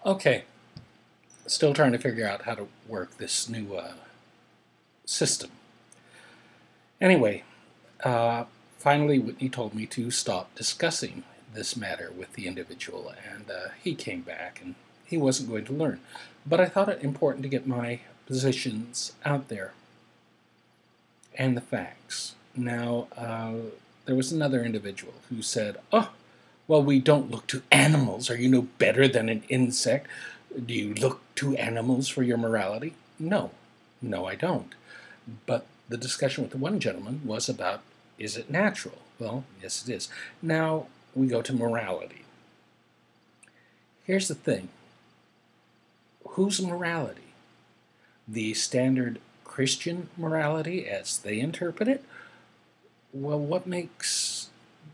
Okay, still trying to figure out how to work this new system. Anyway, uh, finally Whitney told me to stop discussing this matter with the individual, and he came back and he wasn't going to learn. But I thought it important to get my positions out there and the facts. Now, there was another individual who said, "Oh, well, we don't look to animals. Are you no better than an insect? Do you look to animals for your morality?" No, no, I don't. But the discussion with the one gentleman was about, is it natural? Well, yes, it is. Now we go to morality. Here's the thing. Whose morality? The standard Christian morality as they interpret it? Well, what makes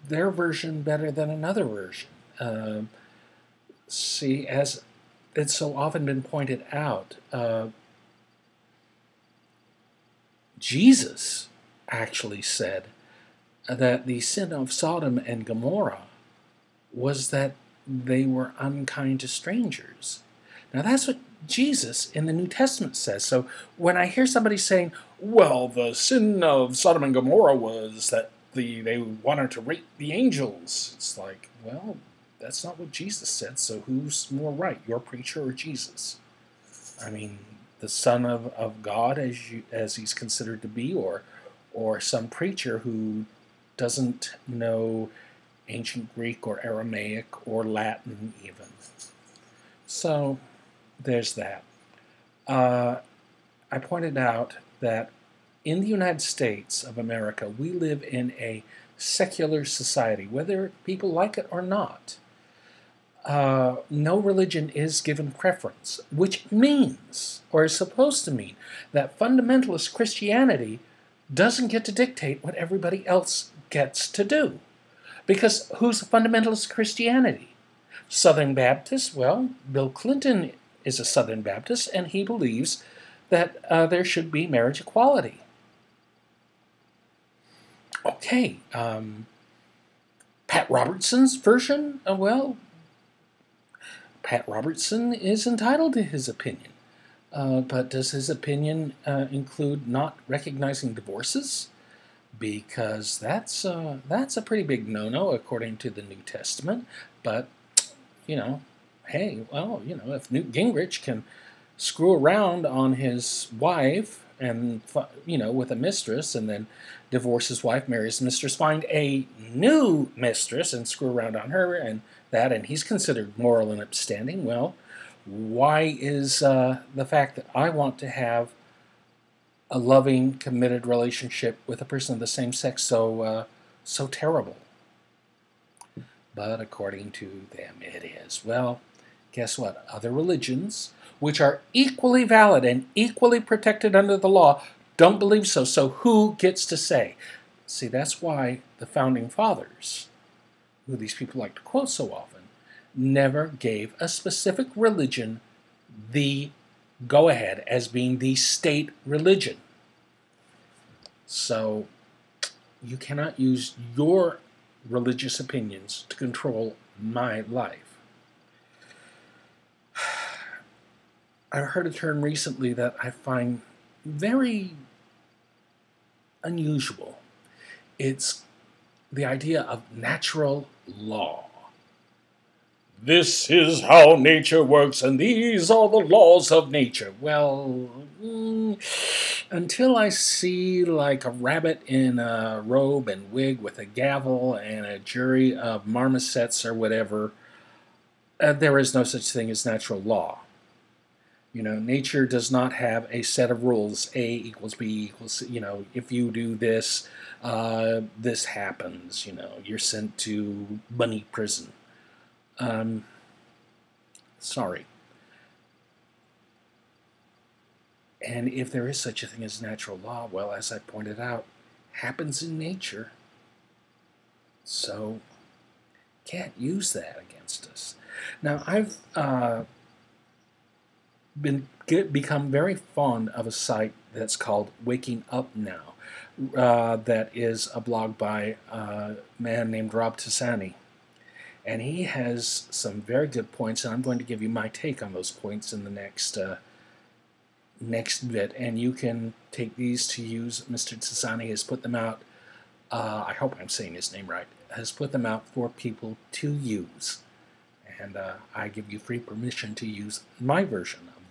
their version better than another version? See, as it's so often been pointed out, Jesus actually said that the sin of Sodom and Gomorrah was that they were unkind to strangers. Now, that's what Jesus in the New Testament says. So when I hear somebody saying, well, the sin of Sodom and Gomorrah was that they wanted to rape the angels, it's like, well, that's not what Jesus said, so who's more right, your preacher or Jesus? I mean, the Son of God, as he's considered to be, or some preacher who doesn't know ancient Greek or Aramaic or Latin even. So there's that. I pointed out that in the United States of America, we live in a secular society, whether people like it or not. No religion is given preference, which means, or is supposed to mean, that fundamentalist Christianity doesn't get to dictate what everybody else gets to do. Because who's a fundamentalist Christianity? Southern Baptist? Well, Bill Clinton is a Southern Baptist, and he believes that there should be marriage equality. Okay, Pat Robertson's version? Well, Pat Robertson is entitled to his opinion. But does his opinion include not recognizing divorces? Because that's a pretty big no-no according to the New Testament. But, hey, well, if Newt Gingrich can screw around on his wife and, with a mistress, and then divorce his wife, marry his mistress, find a new mistress and screw around on her and that, and he's considered moral and upstanding, well, why is the fact that I want to have a loving, committed relationship with a person of the same sex so terrible? But according to them, it is. Well, guess what? Other religions, which are equally valid and equally protected under the law, don't believe so. So who gets to say? See, that's why the Founding Fathers, who these people like to quote so often, never gave a specific religion the go-ahead as being the state religion. So you cannot use your religious opinions to control my life. I heard a term recently that I find very unusual. It's the idea of natural law. This is how nature works, and these are the laws of nature. Well, until I see like a rabbit in a robe and wig with a gavel and a jury of marmosets or whatever, there is no such thing as natural law. Nature does not have a set of rules. A equals B equals C. If you do this, this happens. You're sent to bunny prison. Sorry. And if there is such a thing as natural law, well, as I pointed out, happens in nature. So, can't use that against us. Now, I've become very fond of a site that's called Waking Up Now. That is a blog by a man named Rob Tassani. And he has some very good points, and I'm going to give you my take on those points in the next bit. And you can take these to use. Mr. Tsasani has put them out. I hope I'm saying his name right. Has put them out for people to use. And I give you free permission to use my version of